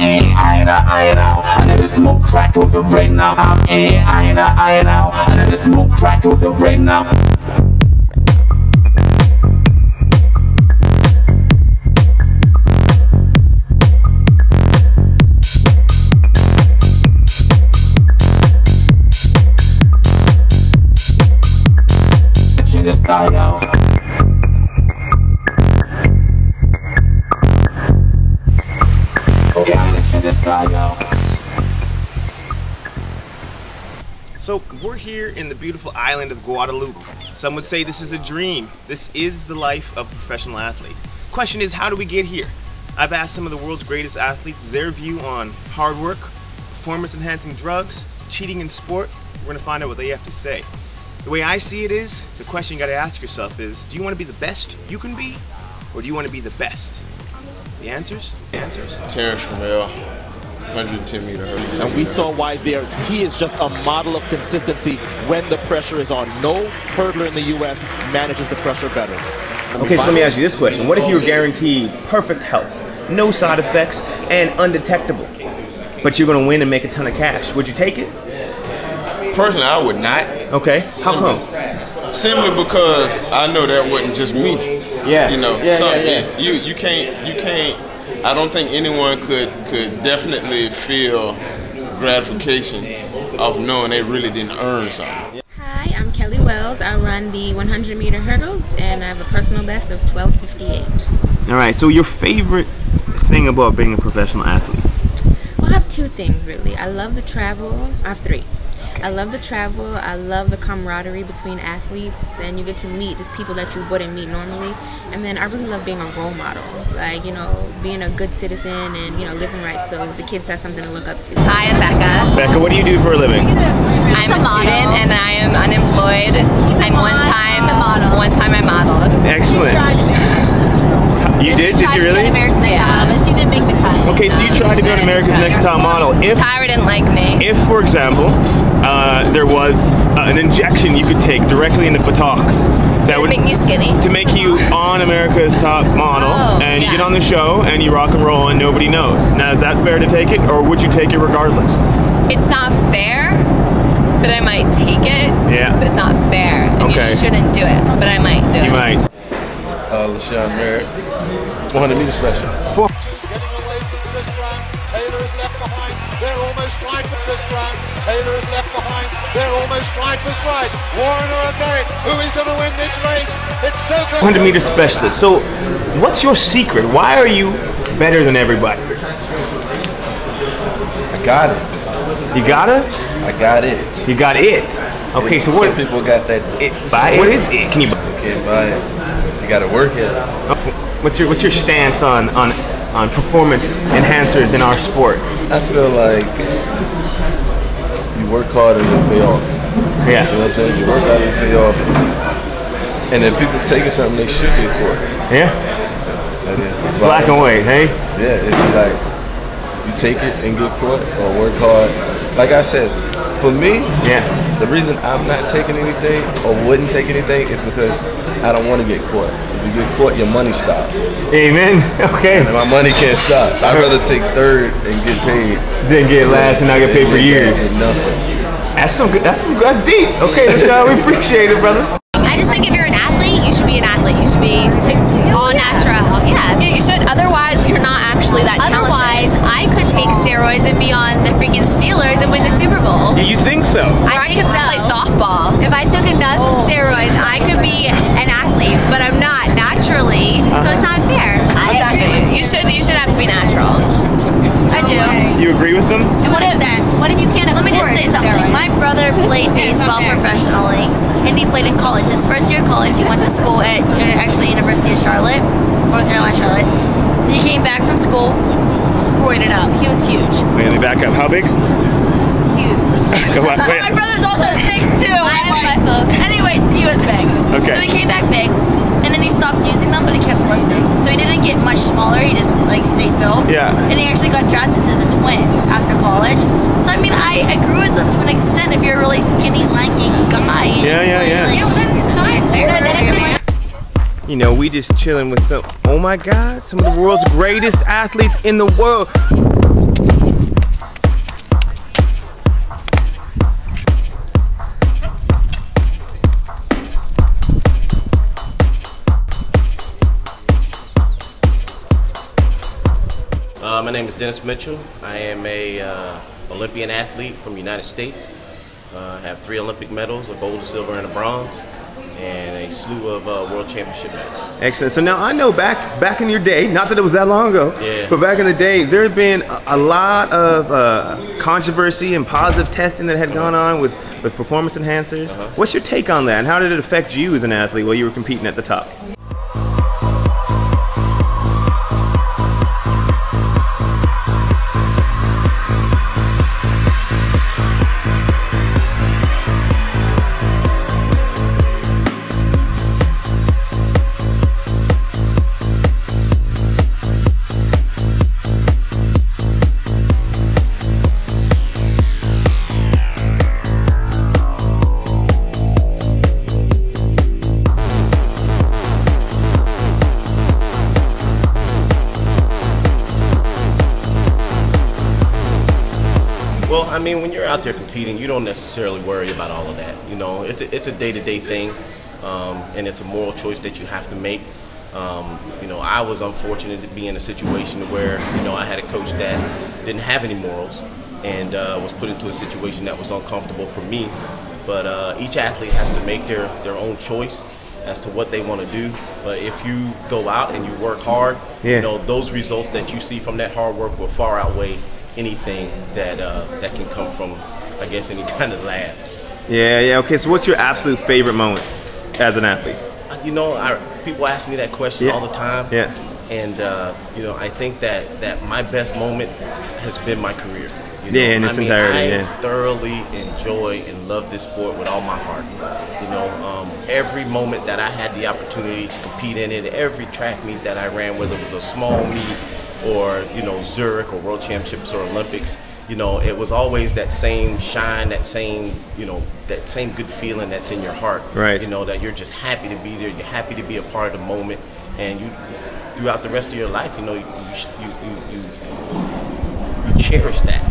I never smoke crack with a brain now. I never smoke crack with a brain now. Just die out. So we're here in the beautiful island of Guadeloupe. Some would say this is a dream. This is the life of a professional athlete. Question is, how do we get here? I've asked some of the world's greatest athletes their view on hard work, performance-enhancing drugs, cheating in sport. We're going to find out what they have to say. The way I see it is, the question you got to ask yourself is, do you want to be the best you can be, or do you want to be the best? The answers? Terrence from 110-meter hurdles. And we saw why there. He is just a model of consistency when the pressure is on. No hurdler in the U.S. manages the pressure better. Okay, so let me ask you this question. What if you were guaranteed perfect health, no side effects, and undetectable, but you're going to win and make a ton of cash? Would you take it? Personally, I would not. Okay, how come? Simply because I know that wasn't just me. Yeah. You know, yeah. You can't. I don't think anyone could definitely feel gratification of knowing they really didn't earn something. Hi, I'm Kelly Wells. I run the 100-meter hurdles, and I have a personal best of 12:58. All right. So your favorite thing about being a professional athlete? Well, I have two things really. I love the travel. I have three. I love the travel, I love the camaraderie between athletes, and you get to meet just people that you wouldn't meet normally. And then I really love being a role model, like, you know, being a good citizen and, you know, living right so the kids have something to look up to. Hi, I'm Becca. Becca, what do you do for a living? I'm a student and I am unemployed. And one time I modeled. Excellent. You did? Did you really? Yeah. But she didn't make the cut. Okay, so you tried to go to America's Next Top Model. Tyra didn't like me. If, for example, there was an injection you could take directly into buttocks that would make me skinny. To make you on America's Top Model, and you get on the show and you rock and roll and nobody knows. Now, is that fair to take it, or would you take it regardless? It's not fair, but I might take it. Yeah. But it's not fair, and you shouldn't do it, but I might do it. You might. Merritt, 400-meter specialist. Getting away from this round, Taylor is left behind. They're almost trying for this round. Taylor is left behind. They're almost trying for stride. Warren or Merritt, who is going to win this race? It's so good. 100-meter specialist. So, what's your secret? Why are you better than everybody? I got it. You got it? I got it. You got it. Okay, so what? Some people got that it. Buy it. What is it? Can you? You can't buy it. You got to work at it. What's your stance on performance enhancers in our sport? I feel like you work hard and it'll pay off. Yeah. You know what I'm saying? You work hard and it'll pay off. And if people taking something, they should get caught. Yeah. It's black and white, hey? Yeah, it's like you take it and get caught, or work hard. Like I said, for me, the reason I'm not taking anything or wouldn't take anything is because I don't want to get caught. If you get caught, your money stops. Amen. Okay. And my money can't stop. I'd rather take third and get paid than get last and not get paid for years. Nothing. That's deep. Okay, we appreciate it, brother. I just think if you're an athlete, you should be an athlete. You should be all natural. Yeah, you should. Otherwise, you're not actually that talented. Otherwise, I could take steroids and be on the freaking Steelers and win the Super Bowl. You think so? I could play softball. If I took enough steroids, I could be an athlete, but I'm not naturally, so it's not fair. Exactly. You should have to be natural. I do. You agree with them? What if you can't? Let me just say something. My brother played baseball professionally, and he played in college. His first year of college, he went to school at University of Charlotte, North Carolina, Charlotte. He came back from school, roided up. He was huge. Wait, let me back up. How big? Huge. My brother's also 6'2". Anyways, he was big. Okay. So he came back big, and then he stopped using them, but he kept lifting. So he didn't get much smaller. He just stayed built. Yeah. And he actually got drafted to the Twins after college. So I mean, I agree with them to an extent. If you're a really skinny, lanky guy. Yeah. Yeah, well then it's not fair. No, then it's just. You know, we just chilling with some. Oh my God, some of the world's greatest athletes in the world. My name is Dennis Mitchell. I am a Olympian athlete from the United States. I have 3 Olympic medals, a gold, a silver, and a bronze, and a slew of world championship medals. Excellent. So now I know back in your day, not that it was that long ago, Yeah. but back in the day, there had been a lot of controversy and positive testing that had gone on with performance enhancers. What's your take on that, and how did it affect you as an athlete while you were competing at the top? Well, I mean, when you're out there competing, you don't necessarily worry about all of that. You know, it's a day-to-day thing, and it's a moral choice that you have to make. You know, I was unfortunate to be in a situation where, you know, I had a coach that didn't have any morals and was put into a situation that was uncomfortable for me. But each athlete has to make their own choice as to what they want to do. But if you go out and you work hard, you know, those results that you see from that hard work will far outweigh anything that that can come from, I guess, any kind of lab. Yeah. Okay. So, what's your absolute favorite moment as an athlete? You know, people ask me that question all the time. Yeah. And you know, I think that my best moment has been my career. You know? In its entirety. I thoroughly enjoy and love this sport with all my heart. You know, every moment that I had the opportunity to compete in it, every track meet that I ran, whether it was a small meet or, you know, Zurich or World Championships or Olympics, you know, it was always that same shine, that same, you know, that same good feeling that's in your heart. Right. You know, that you're just happy to be there, you're happy to be a part of the moment, and you, throughout the rest of your life, you know, you cherish that.